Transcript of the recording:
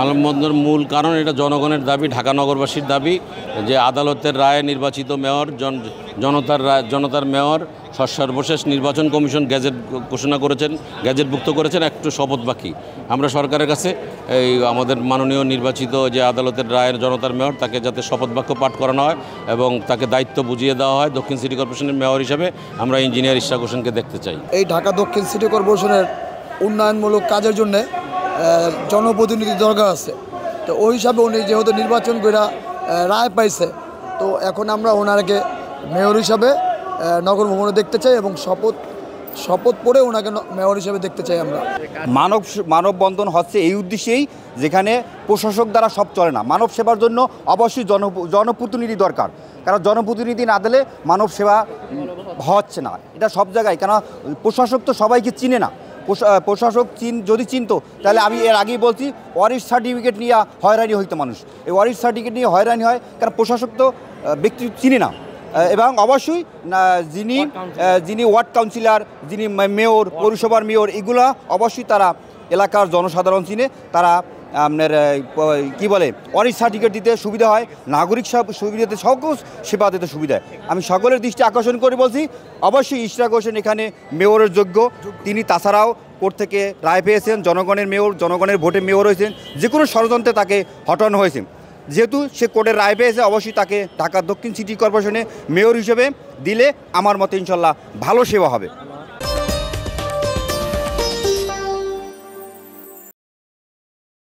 মানববন্ধনের মূল কারণ এটা জনগণের দাবি, ঢাকা নগরবাসীর দাবি যে আদালতের রায়ে নির্বাচিত মেয়র জনতার মেয়র সর্বশেষ নির্বাচন কমিশন গ্যাজেট ঘোষণা করেছেন, গ্যাজেটভুক্ত করেছেন, একটু শপথ বাকি। আমরা সরকারের কাছে এই আমাদের মাননীয় নির্বাচিত যে আদালতের রায়ের জনতার মেয়র তাকে যাতে শপথ বাক্য পাঠ করানো হয় এবং তাকে দায়িত্ব বুঝিয়ে দেওয়া হয়। দক্ষিণ সিটি কর্পোরেশনের মেয়র হিসেবে আমরা ইঞ্জিনিয়ার ইশরাক হোসেনকে দেখতে চাই। এই ঢাকা দক্ষিণ সিটি কর্পোরেশনের উন্নয়নমূলক কাজের জন্য জনপ্রতিনিধি দরকার আছে। তো ওই হিসাবে উনি যেহেতু নির্বাচন করে রায় পাইছে, তো এখন আমরা ওনাকে মেয়র হিসাবে নগর ভবনে দেখতে চাই এবং শপথ পড়ে ওনাকে মেয়র হিসেবে দেখতে চাই। আমরা মানববন্ধন হচ্ছে এই উদ্দেশ্যেই, যেখানে প্রশাসক দ্বারা সব চলে না। মানব সেবার জন্য অবশ্যই জনপ্রতিনিধি দরকার, কারণ জনপ্রতিনিধি না দিলে মানব সেবা হচ্ছে না। এটা সব জায়গায়, কারণ প্রশাসক তো সবাইকে চিনে না। প্রশাসক যদি চিনতো তাহলে আমি এর আগেই বলছি ওয়ারিশ সার্টিফিকেট নিয়ে হয়রানি হইতো মানুষ। এই ওয়ারিশ সার্টিফিকেট নিয়ে হয়রানি হয় কারণ প্রশাসক তো ব্যক্তি চিনে না। এবং অবশ্যই যিনি ওয়ার্ড কাউন্সিলর, যিনি মেয়র, পৌরসভার মেয়র, এগুলা অবশ্যই তারা এলাকার জনসাধারণ চিনে। তারা আপনার কী বলে ওয়ারিশ সার্টিফিকেট দিতে সুবিধা হয়, নাগরিক সুবিধাতে সকল সেবা দিতে সুবিধা হয়। আমি সকলের দৃষ্টি আকর্ষণ করে বলছি অবশ্যই ইশরাক হোসেন এখানে মেয়রের যোগ্য। তিনি তাছাড়াও কোর্ট থেকে রায় পেয়েছেন, জনগণের মেয়র, জনগণের ভোটে মেয়র হয়েছেন। যে কোনো ষড়যন্ত্রে তাকে হটানো হয়েছে। যেহেতু সে কোর্টের রায় পেয়েছে, অবশ্যই তাকে ঢাকা দক্ষিণ সিটি কর্পোরেশনে মেয়র হিসেবে দিলে আমার মতে ইনশাল্লাহ ভালো সেবা হবে।